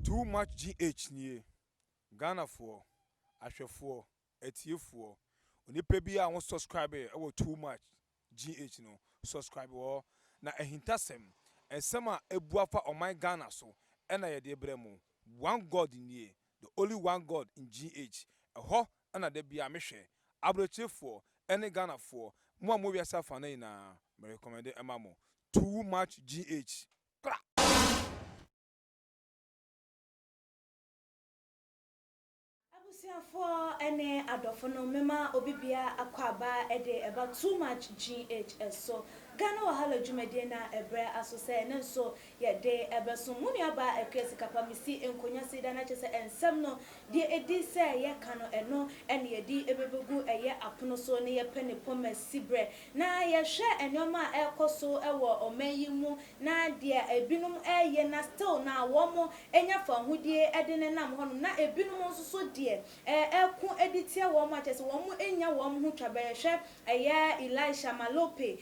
Too much GH nie. Ghana for ahwefo etiefo. Onipa bi a won subscribe e too much GH no subscribe wo na ehintasem ensem a ebuafa oman Ghana so na ye de bremu one god nie, the only one god in GH. Eho na de bia mehwe abrochefo ene Ghana for mo wi asafa na ina me recommend emamo too much GH. For any adofono mema obibia akwaba ede about too much GH so Ghana wahala dwumade na ebre asose ne nso ye de ebeso muni aba ekwesi kapa misi enkonya sida na chese ensem no de edi se ye kano eno ene ye di ebebegu eye apono so ne ye pene poma sibre na ye hwe enoma ekoso ewo omayimu na de ebinum eye na still na womo enya fa hudie ede ne nam hono na ebinum nso so de eku editia wo ma chese wo mu enya wo mu twabe hwe eye Elisha Malope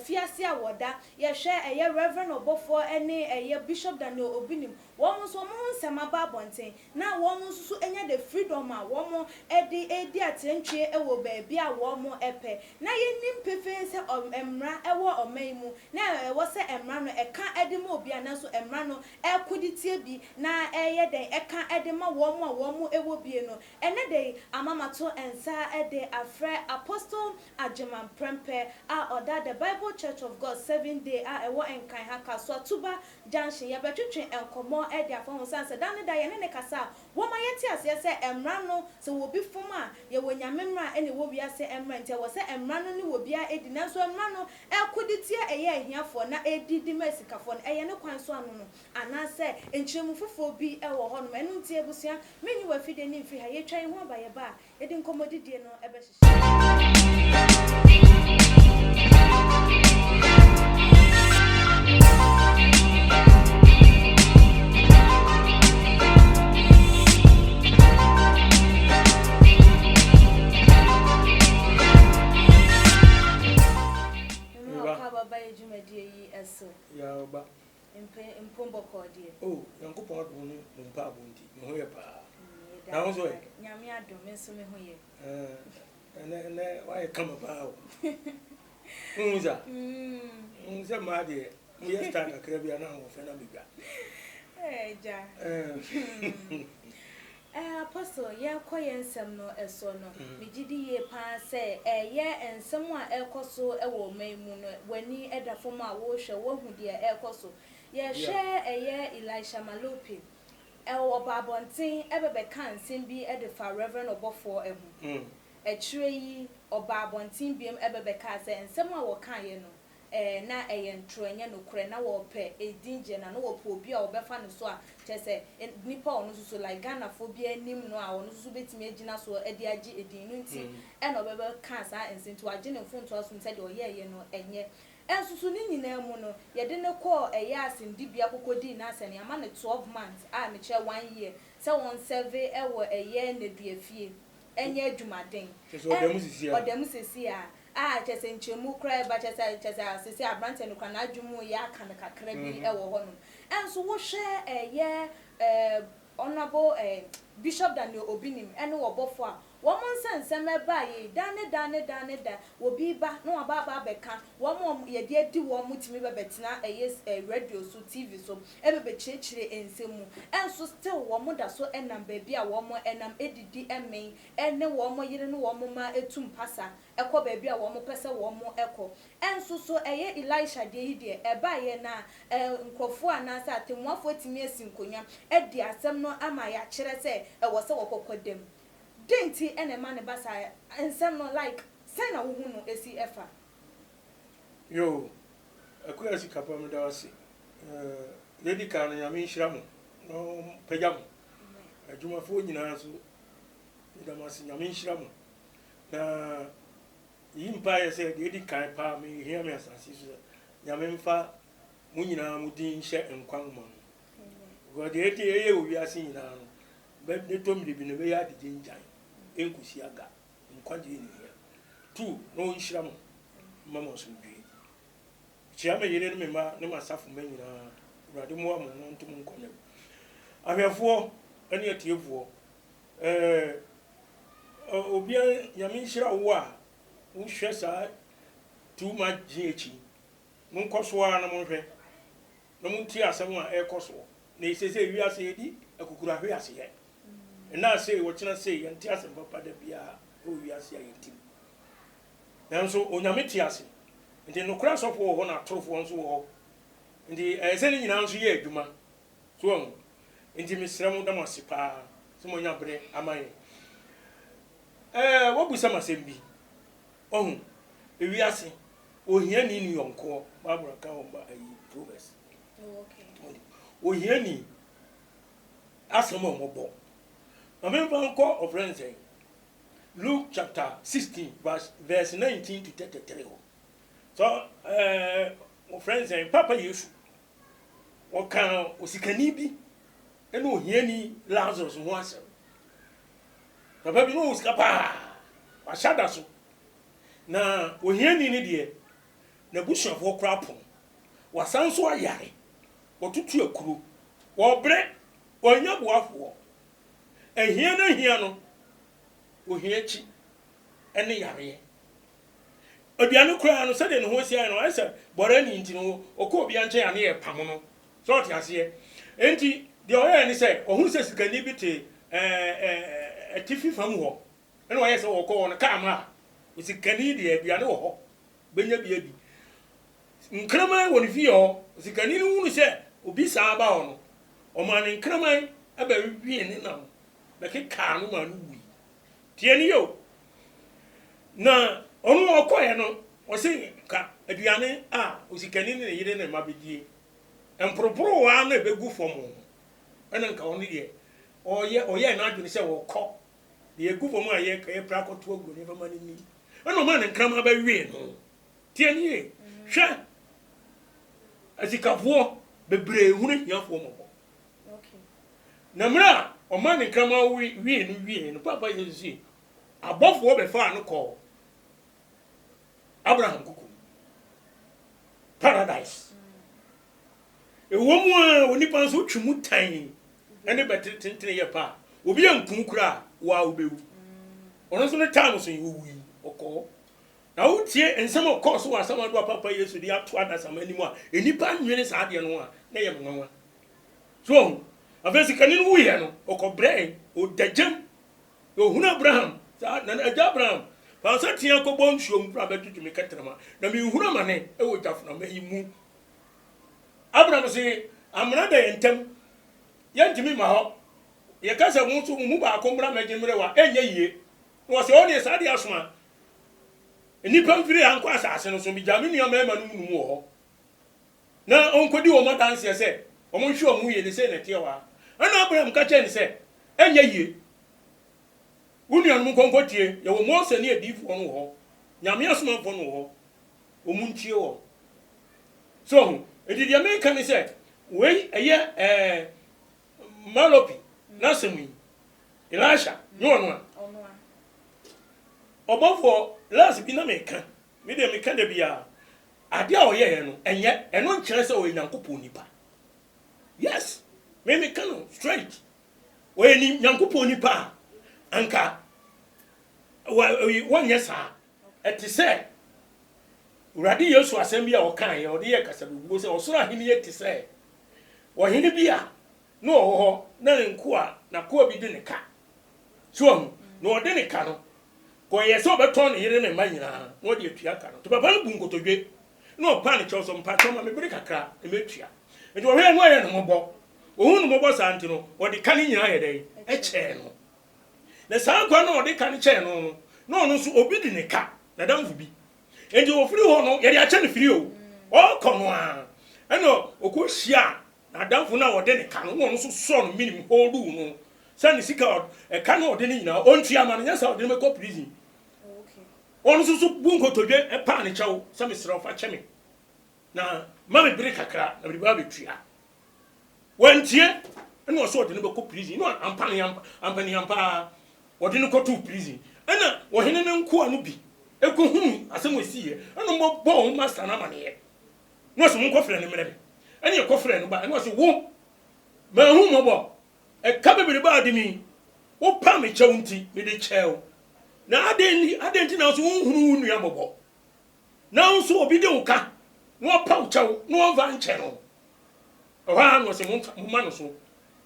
fiase awoda ye hwe eye Reverend Obofo ene eye Bishop Daniel Obinim wo mu so mu nsema ba bonten na wo mu so enya the freedom a wo mu edi atentwe ewo ba bia wo mu epe na ye nim pefe se emra ewo omaimu na wo se emra no eka edima obi ana so emra no ekoditie bi na eye den eka edima wo mu a wo mu ewo bi no ene dey amamato ensa ede afre Apostle Ajeman Prempe a oda the Bible Church of God 7 day a ewo enkan haka so atuba junction ye betwetwe enkomo ede afon sanse dan da ye ne kasa wo ma yeti ase se emra no se wo bi fom a ye wonyamemra ene wo bia se emra nte wo se emra no ni wo bia edi nanso emra no ekoditie eye ahiafo na edidi masikafo no eye ne kwan so anu no anase enchiremu fofo bi ewo ho no enu ntie busua menyi wa fide ni mfi ha ye twan ho ba ye ba edi nkomodidie no ebe ya ba impombo kodie oh yankopon adom no mpa abondi me ho ye pa na wo so e nyame adom nso me ho ye ene wa ye kama ba o unza unza ma de mu ye sta kakra bia na ho fe na bega ja Apostle ye koye nsem no eso no megidi ye pa se ye ensem a ekoso ewo maimu no wani edafom a wo hwe wo hu de ekoso ye hwe eye Elisha Malope ewo babonten ebebe kan nsem bi edefa Reverend Obofo ehu ekire yi obabonten biem ebebe ka se ensem a wo kan ye no na ntro enye no kure na wo pe edinje na no wo po obi a obefa no so a chese nipa ono so like Ghana phobia nim no a ono so betimi agina so ede agi edin no nti e no bebe ka sa ensinto agi ne mfonto aso nse de oyeye no enye ensusu ni nyina mu no ye de ne call eye asindibia kokodi na asene ama ne 12 months a me che 1 year se won serve ewo eye na duafie enye adwumaden odem sisi a chese nchemu kra ba chese asisi abrante no kana adwumu ya aka ne kakra bi ewo hono enso wo hwe honorable Bishop Daniel Obinim ene wo bofo a wo mon sensem eba ye dane wo bi ba no aba beka wo mo ye de adi wo mo timi be betina radio so TV so ebebe chirechire ensemu enso still wo mo da so enam ba bi a wo mo enam edidi emen ene wo mo yire no wo mo ma etum pasa ekọ ba bi a wo mo pese wo mo ekọ enso so Elisha de yi de eba ye na nkofo anasa atemuafo timi esinkonya edi asem no ama ya kire se wo se wo kokodem denti ene ma ne basa ensem no like say na wo hu no esi efa yo akuya si kapa me da wase lady kan ya me nhira mo no pagam adwumafo nyina so da masi ya me nhira mo na yimpa ye se lady kan pa me hia me asasi so ya me mfa mu nyina mu din hye enkwan mo go de eti eye owi ase nyina no be de tom de bi ne be ya de njan enkusi aga nkwaje ni ya tu no nhira mo mama so dwi chia me yire me ma ne masafo me nyina urade mo am no ntum nkonye ahwefo ene atiefo obia nyame nhira wo a wo hwɛ saa too much GH mun kɔso a na mun hwɛ na mun ti asɛm a ɛkɔso na isese wiase edi akukura hwɛ ase yɛ na se wo kyena se yɛ nti asɛm papa da bia o wiase a yɛntim nanso onyame ti ase nti no kura sɔfo wɔ hɔ na atorofo nso wɔ hɔ nti ɛsɛ ne nyinaa nso yɛ adwuma so nti mesrɛ mu dam ase paa so mo nya brɛ amaye wobusa masɛm bi ewiase ohiani ni yonko babura ka ho ba ayi Proverbs okay ohiani asɛm a mɔbɔ amemfa of friends Luke chapter 16 verse 19 to 33 so friends papa Yesu waka osikani bi ene ohiani Lazarus ho asɛm papa bi no uskapa wa shada so na ohiani ni de na busuafo krapon wasanso ayare wotutu akuro wobre onya boafo ehia na hia no ohiachi ene yare obiane kura no sede ne ho sia no asa bore ni nti no okọ obi anche ya ne ye pam no so ti ase enti de oya ni se ohun se sikani bi te atifi fam ho ene oya se okọ no ka ma sikani de abiane wo ho benya bia bi nkraman woni fi ho sikani no hunu se obi sa ba ho no o ma ne nkraman aba wi ne na be ke ka no ma no wi tie ni yo na onu okoye no o se ka aduane a osikani ne yire ne ma bedie emproporo wa na begu fomo ena nka oni de oye na adwene se wo kɔ de egu fomo aye ka e pra koto ogu ne fama ni ena ma ne nkrama ba wi no tie ni ye hwɛ asikafo bebre hunu hiafo mo okay na mra o ma ne nkrama wi no papa Yesu abɔfo be fa no kɔ Abraham kuku paradise ewomu a onipa nso twumu tan ene betentene ye pa obi ankum kura wa obewu ono so ne time so yuwi okɔ na wotie ensem okɔ so asama do papa Yesu di ato adasama nimu a enipa nwene saa de no a na ye mwanwa so afesi kanin wuye no okɔ brɛ o dagem o hunu Abraham sa na Abraham fa sa tia ko bom hwom pra betutu me katrama na me hunu mane e wo jafuna mahimu Abraham se amra da yentem yantimi ma ho ye kasa mu so mu ba ko mra magimre wa enye yie wo se oni sa dia soma enipa mfiri anko asase no so bi jame nua ma no mu ho na onkodi wo madanse se o mo hwe o mu ye ne se na tie wa ana Abraham ka che ne se enye yie union mu konkotie ye wo Mose ne adifo no ho nyame asomafo no ho o mu ntie wo so edidi America ne se we eye Malopi na semu Elisha no no obofo last bi na meka me de meka da bia ade a oyeye no enye eno nkire se o Nyankopon nipa yes me meka no straight o ni Nyankopon nipa anka wonye saa etise urade Yesu asem bia o kan ye o de ye kasabugo se osoro ahini ye tise o hini bia no ho na nko a na ko bi de ne ka so no o de ne ka no ko ye so beton yire ne manyina no de atua ka no to papa bu nkotodwe no pa ne choso mpa choma me bere kakra e metua e do hwe no ye no mobo ohun no mobo santi no o de ka ne nyina ye dai e che no na saa kwa no de ka ne che no no so obi de ne ka na damfu bi enti wo firi ho no ye de a che ne firi o kono a eno okohia na damfu na wo de ne ka no so so no minimum hodu no sani sika e ka no de ne nyina ontua ma no nya sa o de me ko prison okay on so bu nkotodwe e pa ne chawo sami sira fa cheme na ma me bere kakra na bere ba betua wantie eno so de ne be ko prison no ampani ampa wo de ne ko to prison ena wo hene ne nko anu bi ekohun asem wesiye eno mo bo master na mane no so mo ko frɛ ne mmerɛ ene ko frɛ no ba eno so wo ma hu mo bo e ka bebere ba de mi wo pa me chew nti me de chew na aden na so hunhunu nua bobo na so obi de wo ka no pa chew no va nche no ha no se mo ma no so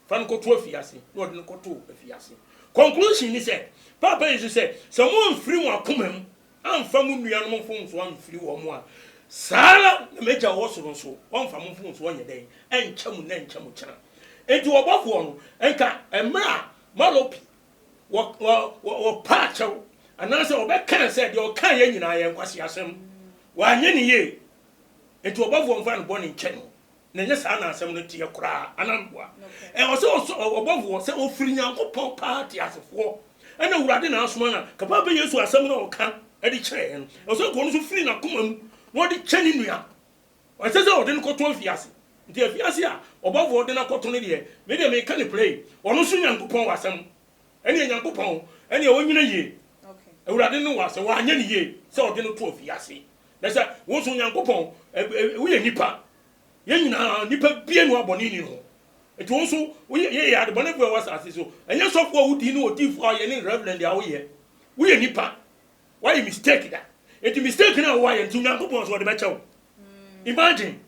fa no koto afiase no de no koto afiase conclusion ni say papa is say someone free mo akomam amfa mu nua no mfo so amfiri wo mo a sala na meja wo so wonfa mo mfo so onye den enche mu na enche mu kira enti wo bafo no enka emra malopi wo pacho anase obeka say de o kan ye nyina ye nkwase asem wa nye ni ye enti wo bafo mfa no boni nche no na nye sa na asem no tie kura anamboa o se o bafo se o firi nyankopon party asefo ena wurade na asoma na kapa be Yesu asem no o kan edi kire no o se ko no so firi na komam no di cheni nua o se o de no koto afiase nti afiase a obafo de na koto no de me de me kan play ono so nyankopon wasem ene nyankopon ene o nyina ye wurade no wase wa anya ni ye se o de no to afiase na se wo so nyankopon wo ye nipa ye nyina nipa bie no aboni ni no eti wo so wo ye ya de bone fo wasase so enye sofo wo di no odifo ye ni reverend ya wo ye nipa why you mistake that eti mistake na wo ye ntu nyankopon so de be chew imagine.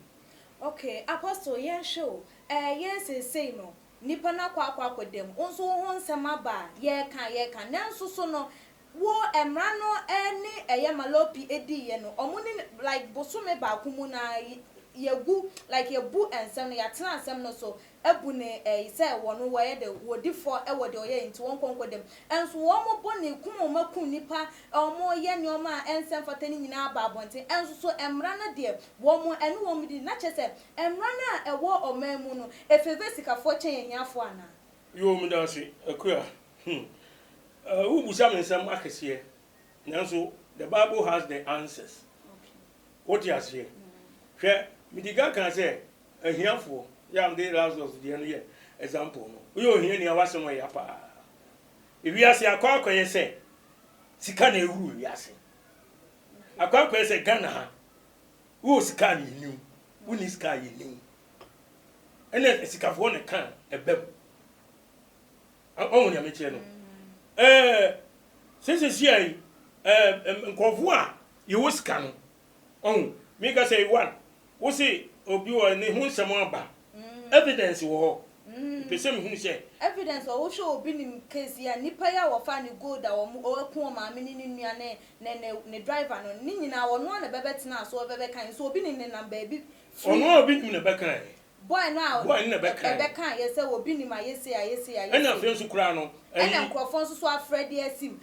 Okay, apostle yen show yes say no nipa na kwa kodem onso ho nsem aba ye kan nanso so no wo emra no eni eye malopi edi ye no omuni like bosume ba kumu na yegu like yebu ensem no yatena ensem no so ebu ne say wono wo ye de wodifo e wo de oye nti won konkodem enso wo mo bone kumu makun nipa omo ye ne oma ensem fatani nyina aba abonte enso so emra na de wo mo ene wo mi di na chese emra na ewo omamu no efeve sikafo chen hiafo ana yo mi da se akua who busa me nsem akese nanso the Bible has the answers. What you say hwe midiga kan say ahiafo ya am dey Lazarus de no ye example no we ohia ni awase mo ya pa ewiase akwakoye say sika na ewuru ewiase akwakoye say Ghana ha wo sika ni niu wo ni sika yi niu ene sikafo ne kan ebem on ya meche no sisi ai nkofo a ye wo sika no on me ka say one wo say obi wo ne hu nsem aba evidence wo ho pese me hu say evidence wo show obi ni case ya nipa ya wo fa ni gold a wo ku ma me ni nua ne driver no ni nyina wo no na bebetena so bebe kan so obi ni number bi ono obi ni ne bekan boy now boy ne bekan ye say obi ni ma yesi ena fe nso kura no ena nkrofon so afredi asim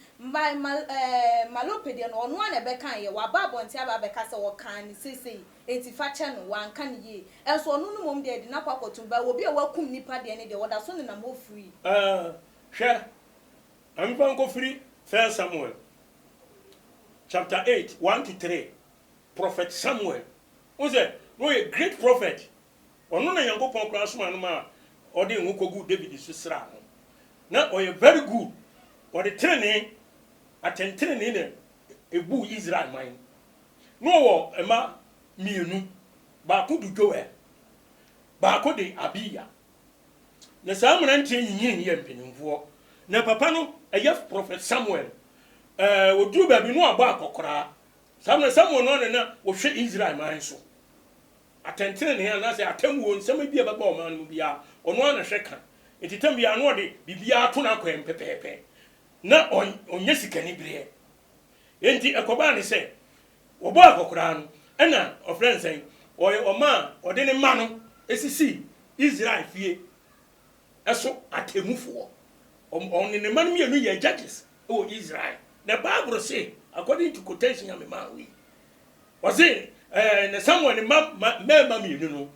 malopede no ono na bekan ye wa babonti aba beka se wo kan ni sesei entifa che no wan kan ye enso ono no mom de na kwakotumba obi a wakum nipa de ne de woda so ne na mo free hwe am fa nko free 1 Samuel chapter 8 1 to 3 prophet Samuel was a great prophet ono na yankopon kra so anu ma ode nhu kogu David so sra no na oye very good ode trene atentrene ne ebu Israel man no wo ema mienu ba ko du Joel ba ko de Abiya na samuna ntie nyinyin ye mpenimfo na papa no eye prophet Samuel woduru ba bi no aba akokora Samuel no na wo hwe Israel man so atentene ne na se atemwo nsem bia baba o man mu bia ono na hweka entitam bia no de bibia to na kwem pepepe na onye sikani bire enti ekoba ne se wo ba akokora no ena ofren sen oye oma ode ne ma no esisi Israel fie eso atemufo on ne ma no mienu ye judges o Israel the Bible say according to quotation ya me ma we was it na Samuel ma mienu no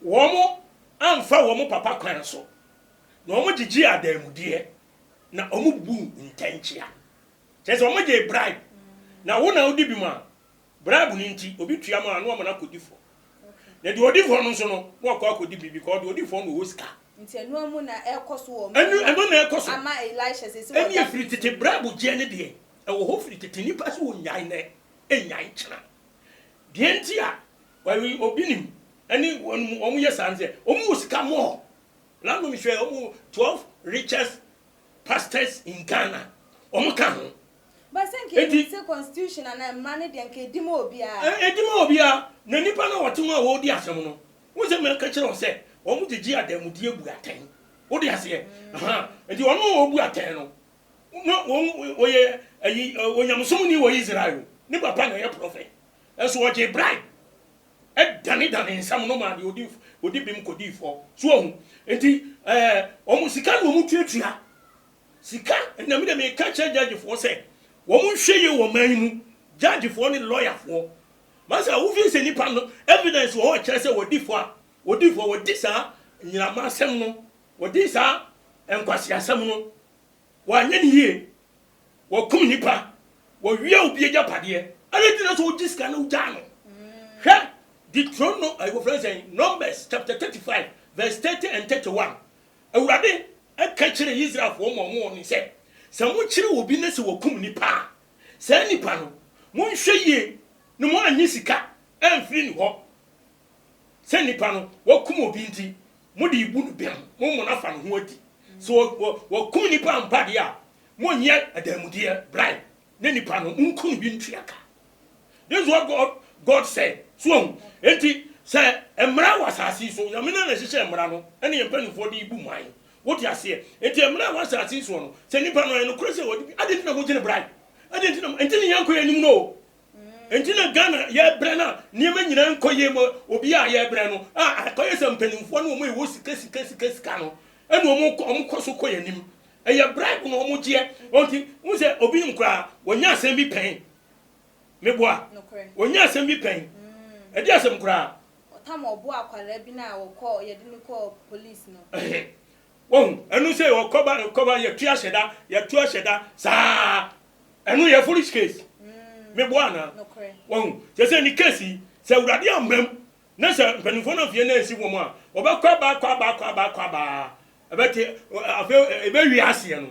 womo amfa womo papa kwan so na womo gigi adamude na womo bu ntanchia chese womo je bribe na wo na odi bi ma bribe ni nti obi tua ma na na kodifo na de odifo no so no wo akọ akodi bibi ko de odifo no wo sika nti enu amu na ekoso wo enu na ekoso ama Elisha sesi wo eni free tete bribe je ne de e wo ho free tete ni pa so wo nyai na enyai chana de nti a wa obi nim eni omu ye sanze omu sika mo Let me share 12 richest pastors in Ghana. Omukano. But thank you, constitution and money and Kedimobia. Edimobia, Nanipana or Tuma Wodi Asamono. What's a man catcher say? Omu the Gia de Mudia Buaten. What do you say? And you are no Buateno. No, when I'm so new Israel, never pan a prophet. That's what a bribe. Ed Danny in some nomad would dip him could for. So, and almost Sika Mutria. Sika, and the middle may catch a judge for say. Won't show you a man, judge for any lawyer for. Master, who feels any panel evidence for what Chelsea would differ, what this are, in your master, what this are, and Quasia Samuel. Why, any here, what come nipa, what real be a japadia, I didn't know this kind of jam. Deuteronomy, I will say, Numbers chapter 35, verse 30 and 31. Already, I catch Israel for more, he said. Some children will be necessary will come nipa. Say nipa no. Mon sheye no mo anyisika amfiri ni ho. Say nipa no wo kum obi nti mo de ibu no bem. Mo na fa no ho adi. So wo kum nipa ampa de a mo nye adamude bribe. Ne nipa no nkum bi ntuaka. This is what God said. So enti say emra wasasi so nyamena na hyehyɛ emra no ene yempanifo de ibu man. What you say? Enti emra wasasi so no. Say nipa no no krose wodi ade na mo gine bribe. Ade ntina enti ne yanko yanim no. Enti na Ghana ye bre na niema nyina nkoye mo obi a ye bre no. Akoye se mpanimfo no mo e wo sika no. Ene omo koso koye nim. Eye bribe no omo gie. Onti wo se obi nkra wonya asem bi pen. Meboa. Wonya asem bi pen. Edi asem kra. Tam obo akwara bi na wo call ye de call police no. Won enu say o cover ye tua sheda sa enu ye foolish case me boana won je say ni case say urade amam na say penifo na fie na esi wo mo a obekwa ba ebete ebe wi ase no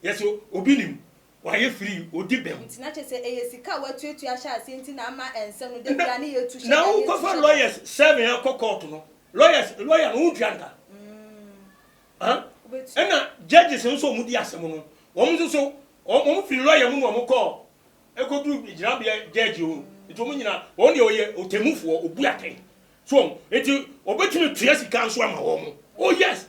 yeso obi nim wa ye free odi bem ntina che say eyesika watuatu ahya ase ntina ama ensem no de bia na ye tu sheda na wo cover lawyers 7 court no lawyer no tuanka ena judges nso mu di asem no won so won fi lawyer mu no mo call ekodu gira bia judge o ito mu nyina won de oye otemufo obuaten so eti obetumi tua sika nso ama won oh yes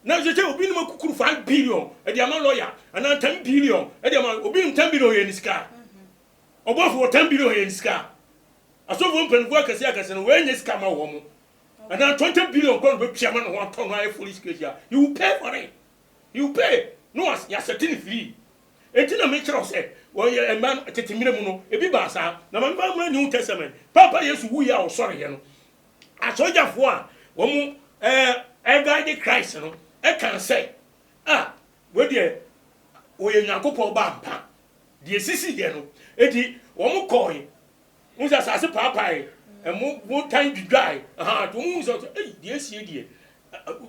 na je obi no makukuru 5 billion e di ama lawyer ana 10 billion e di ama obi no 10 billion ye ni sika obofo 10 billion ye ni sika asofo mpenfo akase no we nye sika ma won and then 20 billion going to be chairman of one ton of foolish case. You will pay for it. You pay. No, you're certainly free. And then I make sure say, well, you're a man at the minimum, a bit bassa. Now, I'm New Testament. Papa, yes, we are sorry, you know. I saw you for one, guide Christ, you know. I can say, where dear, we are not go for bampa. The assistant, you know, Eddie, one more coin. Who's as a papa? And more time to die. To move so, yes, you dear.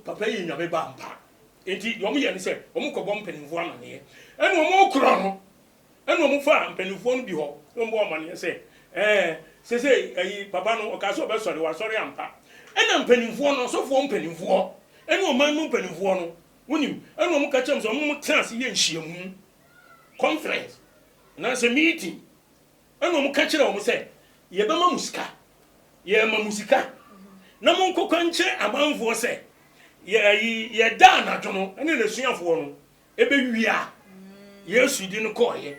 Papa, you never bampa. Indeed, you only say, Omuko bomb penny for money. And one more crown. And one more farm penny for be home. No more money, say. Say, Papa no Caso Bessor was sorry, ampa. And I'm penny for no so form penny for. And no man no penny for no. Win him. And one catch him some more chance here in Shiam. Conference. And that's a meeting. And one catch it almost say, Yabama Muska. Ye mamusika na monko kwanche amanfo se ye da na dwono ene na suafo no ebe wia yesu di no koye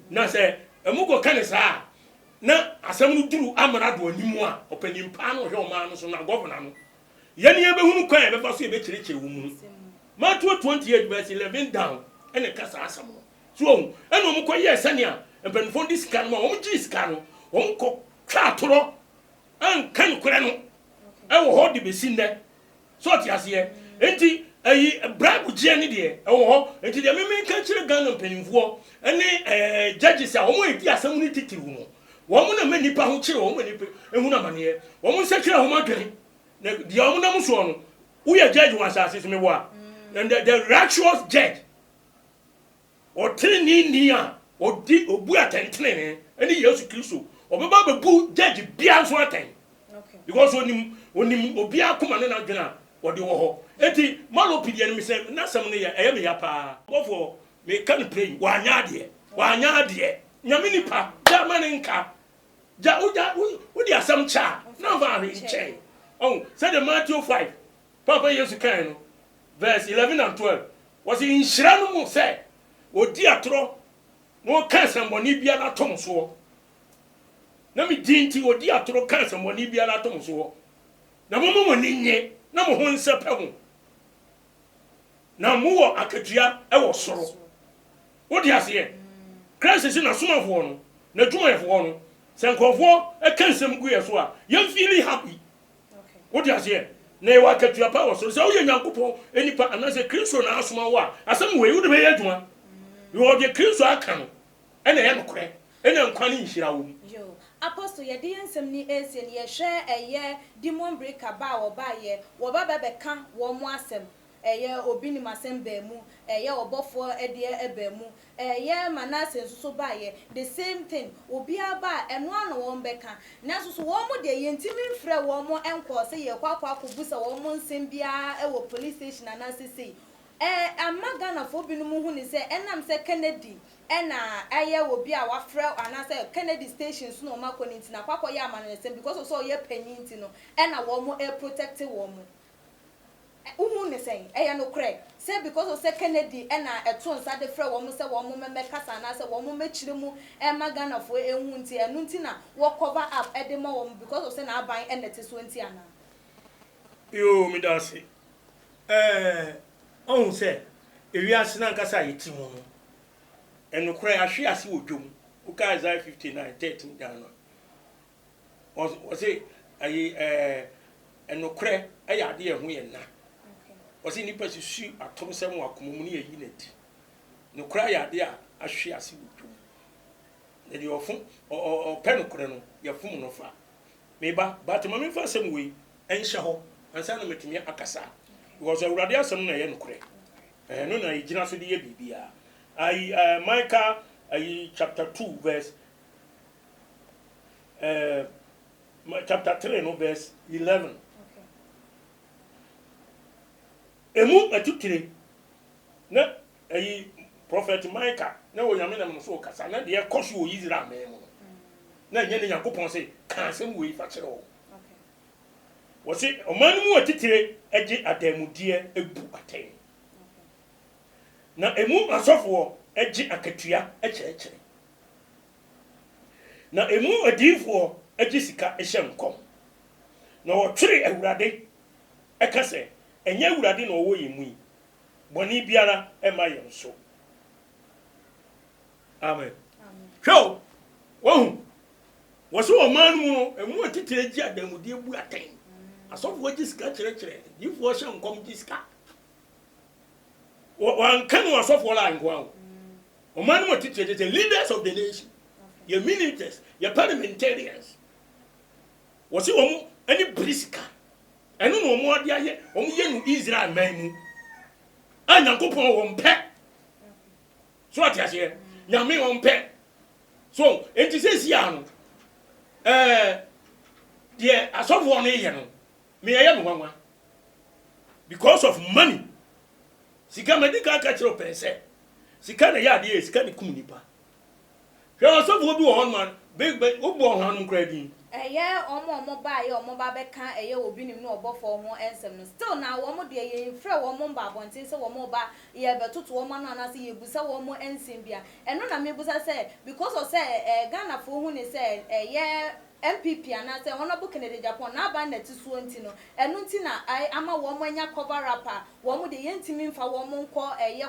na se emugo kanisa na asem no duru amara do animu a opanimpa no hwe o ma no so na governor no ye ne ebe hunu kwan ebe fa so ebe kirekire wo mu Matthew 28 verse 11 down ene kasa asem no so ene omko ye sania empanfo dis kan ma omji skan no omko twatoro an kan kura no e wo ho de besinde so ti ase enti ayi bribe gie ne de e wo ho enti de me kan kire Ghana mpanimfo ene judges a wo mo edi asem ni titiru no wo mo na manipa ho kire wo mo nipa ehu na mane wo mo sekire ho madwen na de wo mo na mo so no wo ya judge wan asase me wo a and the righteous judge o tini a odi obu atentene ene Yesu Kristo obeba bebu judge bia so aten because onim obi akoma no na dwena wɔde wɔ hɔ enti malopidi no mesɛ nasɛm no yɛ ɛyɛ me ya paa bɔfoɔ meka no pray wanyɛ adeɛ nyame nipa gya ma ne nka gya wode asɛm kyɛ a na mfa ahwe nkyɛn ɔhu sɛde Matthew 5 papa yesu kan no verse 11 and 12 wɔse nhyira no mu sɛ ɔdi atorɔ na ɔka nsɛmmɔne biara atom soɔ na medi nti ɔdi atorɔ ka nsɛmmɔne biara atom soɔ na momo mo ni nye na mo ho nsɛpɛ ho na mowɔ akatua ɛwɔ soro wode aseɛ Christ si na somafoɔ no na dwumayɛfoɔ no sɛ nkurɔfoɔ ɛka nsɛm gu yɛ so a yɛmfeeli happy wode aseɛ na yɛwɔ akatua pa wɔ soro sɛ woyɛ Nyankopɔn nipa anaasɛ Kristo na asoma wo a asɛm wei wode bɛyɛ adwuma yɛwɔ deɛ Kristo aka no ɛna ɛyɛ nokorɛ ɛna nkwa ne nhyira wɔ mu Apostle ye di ensem ni ese ni ye hwe eye demon breaker ba wo ba ye wo ba bebeka wo mo asem eye obi ni masem ba mu eye obofo ede eba mu eye manase nsuso ba ye the same thing obi aba eno ano wo mbeka na nsuso wo mo de ye ntimi mfre wo mo enko se ye kwakwa kobusa wo mo nsem bia e wo police station anase sei amagana fo bi no mu hu ni se enam se Kennedy ena aye obi a wafrɛ anase Kennedy station so no makoni ntina kwakɔ ya amanesem because so ye panyin ntino ena wo mo protect wo mo uhu ne sen no korɛ say because of say Kennedy ena eto nsa de frɛ wo mo se wo mo memekasa anase wo mo mechire mu magana fo ehu nti enu ntina wo cover up de ma wo mo because of say na aban enete so nti ana yo mi dase on say ewiase na nkasa yeti mu no enu kura ahwe ase odwom uka Isaiah 59:13 down o say ayi enu kura ayi ade ehu ye na o say nipa sisu atom sem wakomo mu ne yi nati nu kura ya ade a ahwe ase odwom na de ofun o pen kura no ye fum no fa meba but ma me fa sem we enhye ho ansa na metimi akasa because awurade asem na ye nu kura no na yigina so de ye bibia Micah chapter 2 verse chapter 3 no verse 11 emu atutire na prophet Micah na wo nyame na no so kasa na de ekoso wo Israel memo na nye ne Yakobon say kan asem wo ifa kire wo wo say omanu mu atutire agi adamudie ebu aten na emu asofo agi akatua ekyerɛkyerɛ na emu adifo agi sika ehye nkom na wɔtwere awurade ɛka sɛ enye awurade na ɔwɔ yemu yi bɔne biara ɛma yɛn so amen hwɛ wɔhu wɔso ɔman mu no emu atitire agi adamudie bu atɛn asofo agi sika kyerɛkyerɛ difo hyɛ nkom agi sika wan kan asofo la nko o man mo titire the leaders of the nation your ministers your parliamentarians was it omo any briska enu no omo ade aye omo ye no Israel man mu anyankopon wo mpe so atiase nyame wo mpe so enti sesi ano the asofo no ye no me ye no wanwa because of money sika medika ka kiro pense sika na ya de sika ni kum nipa hwe osofo bi wo hon man big obu ohanu kra bi omo ba ye omo ba beka obi nim na obofo ho ensem no still na wo mo de ye mfrɛ wo mo ba bonten se wo mo ba ye betoto wo mo na na se ye busa wo mo ensem bia eno na me busa se because of say Ghana fo hu ne se MPP ana say honorable Kennedy Japan na ba na ti so nti no eno nti na ama wo mo anya cover rapper wo mo de ye ntimi mfa wo mo nko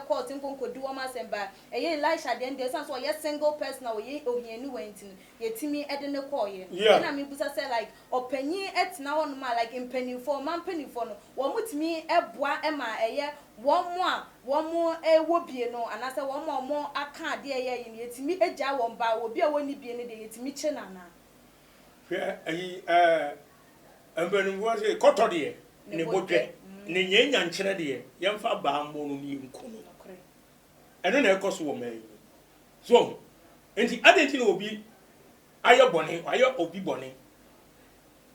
court nkonkodi wo ma semba Elisha de ende san so ye single person na ye ohiani wenti no ye timi ede ne call ye na me busa say like opanyi etina ho no ma like impanifo man panifo no wo mo timi eboa ema wo mo wo bie no anase wo mo aka de ye timi egya wo ba wo bia woni bie ne de ye timi che na na ambenu wase koto de ne bodwe ne nyenya nkyere de yemfa ba mo no ni nkono eno na ekoso wo mai so enti adenti na obi ayo bone ayo obi bone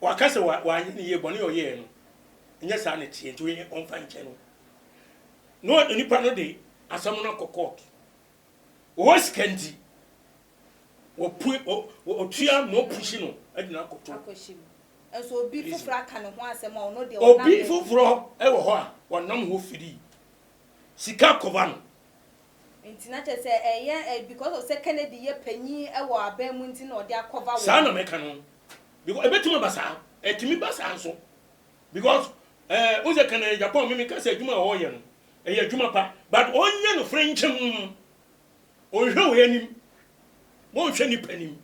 wakase wa anyi ne ye bone o ye no nya sa ne tie to on fan che no nipa no de asam no court o skanti o tua no pushi no adina koto akoshim enso obi fufura ka ne ho asem a ono de obi fufuro e wo ho a wonam ho firi sika kova no ntina che se because of say Kennedy ye panyi e wo aban mu ntina ode akova wo sa na meka no because ebetuma basa etimi basa so because oze kana Japan me ka say adwuma ho ye no e adwuma pa but onye no frenchim onhwe wo yanim mo hwe ni panim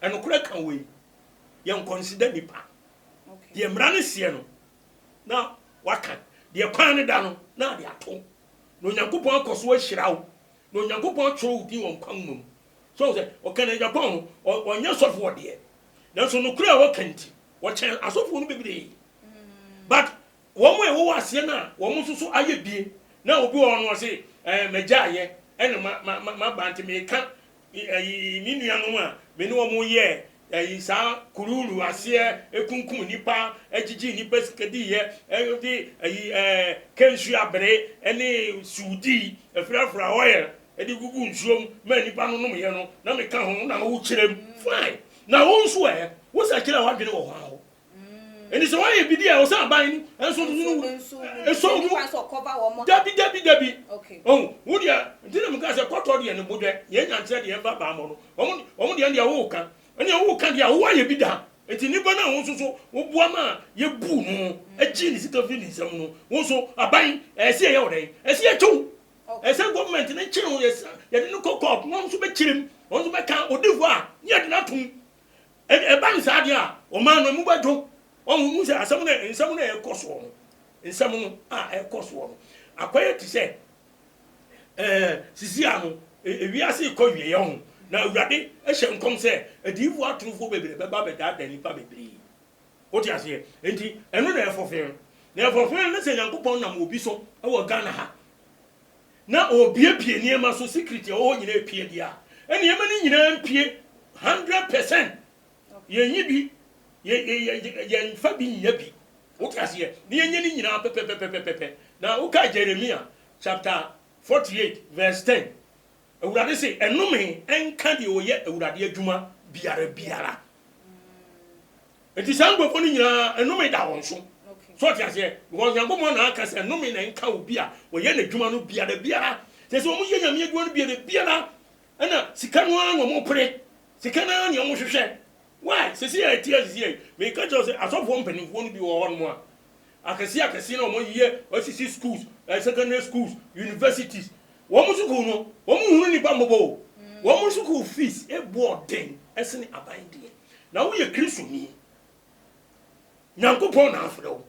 eno kura kan we ye consider nipa okay de mra ne sie no na waka de kwan ne da no na de ato no Nyankopon akoso ahira wo no Nyankopon tro di won kwan mum so say o kana Japan onye sofo wo de na so no kura wo kanti wo chen asofo no bebere but wo mo e wo ase na wo mo susu aye bie na obi wo no say meja aye ene ma banti me ka ni nuanu a me ne wo mo ye sa kururu ase ekunkum nipa agigi nipa sikadi ye di kensu abre ene sudi efrafra oil edi gugu nsuom ma nipa no nom ye no na me ka ho na wo kirem fine na wo nso wo sa kira wa dwene wo ho eni so wa ye bidi a wo sa ban ni enso eso mu dabi okay oh wo dia ndina me ka se koto de ne bodwe ye nyantre de ye ba ba mo no omo de ya wo ka eni wo ka de ya wo ye bida enti nipa na wo so wo bua ma ye bu no agi ni sika fi ni sam no wo so aban ese ye wo den ese ye chu ese government na kire wo ye de no kokop mo so be kirem wo so be kan odivo a ye de na tum ban sa de a o ma no mu ba jo o mu se asam na nsam na e koso no nsam no a e koso no akoye ti se sisi ano ewiase ko wie ye ho na awurade e hye nkom se adivu atrofo bebere beba beda da nipa bebere o ti ase enti eno na efofe na se Nyankopon nam obi so e wo Ghana ha na obiepie niema so secret o nyina epie dia ene yema ni nyina mpie 100% yenyi bi ye fa bi nya bi o ti ase ni yenyi ni nyina pepepepepepe na o ka Jeremiah chapter 48 verse 10 awurade se enome enka de oye awurade adwuma biara enti sangbofo ni nyina enome da won so so ti ase because Nyankopon na aka se enome na enka obi a oye na adwuma no biara se so mo ye nyame adwuma no biara ana sika no an mo pre sika na ne mo hwehwe why se se ya tie se me ka jo se asofo mpanimfo no bi wo hon mo a akasi na mo ye osisi schools secondary schools universities wo mo suku no wo mo hunu ni ba mbobo wo mo suku fees e boarding esene abande na wo ye Kristo ni Nyankopon na afro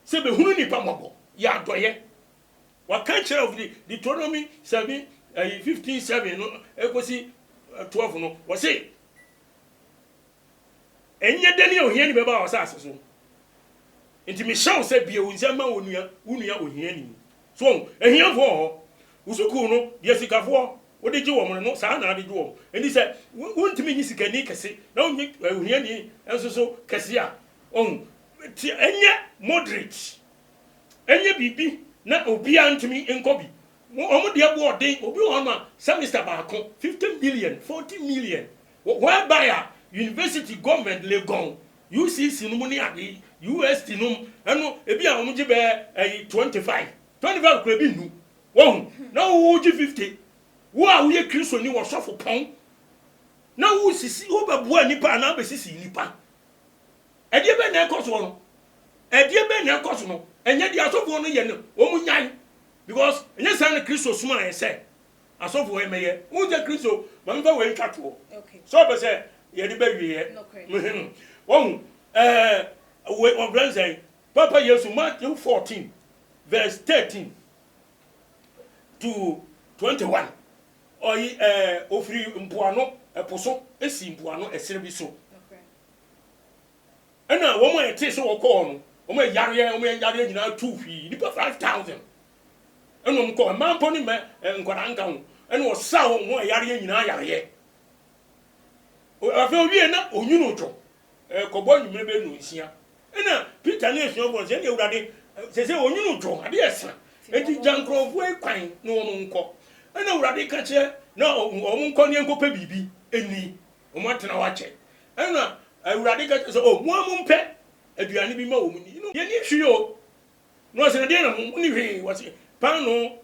se be hunu ni ba mbobo ya doye wa kan kire of the Deuteronomy 15:7 no ekosi 12 no wo se enye deni ohia ni beba wo sa aseso enti me show se bia unzama onua ohia ni so ehia fo usuku no de sikafo wo de gi wo mo no sa na de gi wo enti se wontimi nyi sikani kese na onyi ohia ni enso so kese a ti enye moderate enye bibi na obi antimi enkobi omo de abo odin obi wo ma semester baako 15 million 40 million whereby university government legon UCC no muni ade UST no eno ebi a omo gi be 25 kura bi nu wo na wo gi 50 wo a wo ye Kristo ni wo sofo pon na wo sisi wo ba bua nipa na ba sisi nipa ede be na ekoso no enye di asofo no ye no omu nyai because enye san Kristo suma na say asofo e meye wo je Kristo ma mfa we nkato okay so be say ye di ba wiye wo we of say Papa Yesu Matthew 14 verse 13 to 21 oyi ofri mpuano eposo esi mpuano esere bi so okay ena wo mo ete so wo ko no wo mo yare nyina tu fi nipa 5000 eno mko mampo ni me nkwara nka ho ena wo sa wo mo yare nyina yare afa owie na onyunu jo kobo nyumre be nu nsia ena Peter na esu obo se ne ewurade se onyunu jo ade esa enti jankrofo ekwan no omunko ana urade ka che na omunko ne enkopa bibi eni omatena wache ana urade ka so o mu amumpe aduane bi ma wo mu ni ye ni hwi o no se de na mu ni hwi wase pano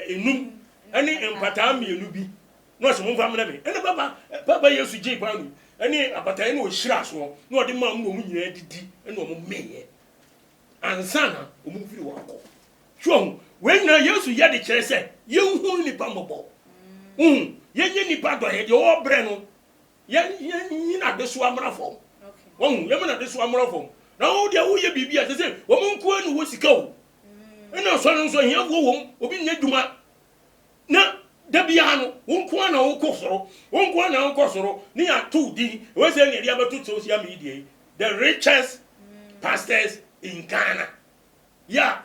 enum ani empata mienu bi no se mu fa mena be ene baba yesu ji panu ani abata ni o hira so no de ma mu nyina didi ene o mu meye ansana o mu firi wako hwo we nyina yesu ye de kire se ye hu nipa mobo ye nipa do ye de o bre no ye nyina de so amrafo ye mena de so amrafo na o de wo ye bibia se o mu nko anu wo sika o ena so no hia wo obi nya dwuma na dabia no wonko na wokosoro ni atu di we say ne dia betu social media the richest pastors in Ghana ya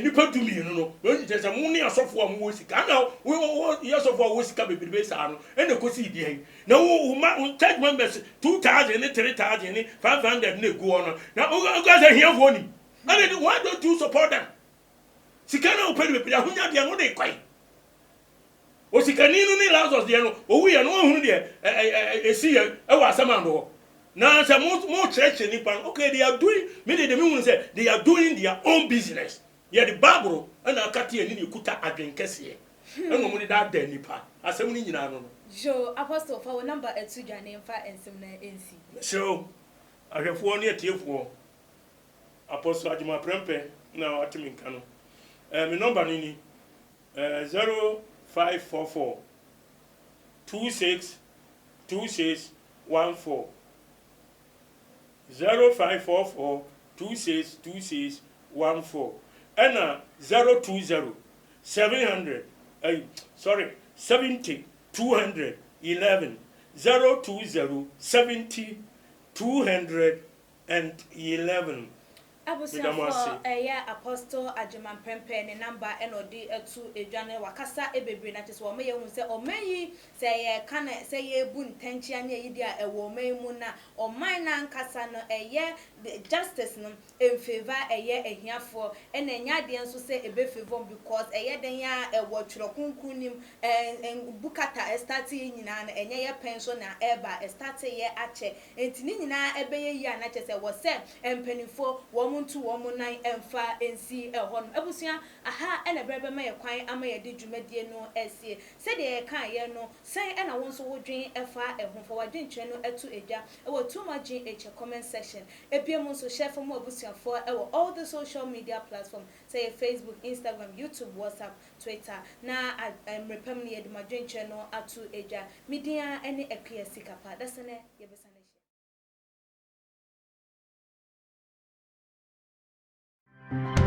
nipa dumi no we just am ni asofo am wo sika na wo yasofo wo sika bebebe sa no ena kosi di na wo church members 2000 and 3000 and 500 na go on na o ga say hia fo ni and why don't you support them sika na o pedi bebebe ahunya dia no dey kwai o sikani no ni Lazarus de no o wi no hunu de esi e wa asama no na say mo church ni pan okay they are doing me they me say they are doing their own business yeah the bible and akati ni kuta adwenkese eno mo ni da da nipa asem ni nyina no jo apostle for our number etu dwane mfa ensem na ensi so ahwefo ne etiefo apostle Ajima Prempeh na watimi nka no me number ni 0544 26 14 0544 26 14 and 020 700 70 211 020 70 211 Abusiafo apostle Ajima Prempeh ne number enodi etu edwane wakasa ebebre na tese wo me yehun se omanyi se ye kan se ye bu ntanchia ne yidi a ewo mu na oman na nkasa no justice no in favor ehiafo ena nya de nso se ebe favor because den ya ewo twrokunkunim bukata start nyina na enye ye pension na eba start ye ache entini nyina ebe ye yi na tese wo se empanifo muntu wo nan emfa ensi ehon abusia aha ena brebe ma ye kwan ama ye de dwumadie no esie se de ye kan ye no sen ena won so wodwen efa ehon fa wadwen kire no etu edwa ewo too much in comment section ebiemu so share for mo abusia for ewo all the social media platform say Facebook, Instagram, YouTube, WhatsApp, Twitter na repem ne ye de madwen kire no atu edwa media ene epia sikapa dasene ye besane Thank you.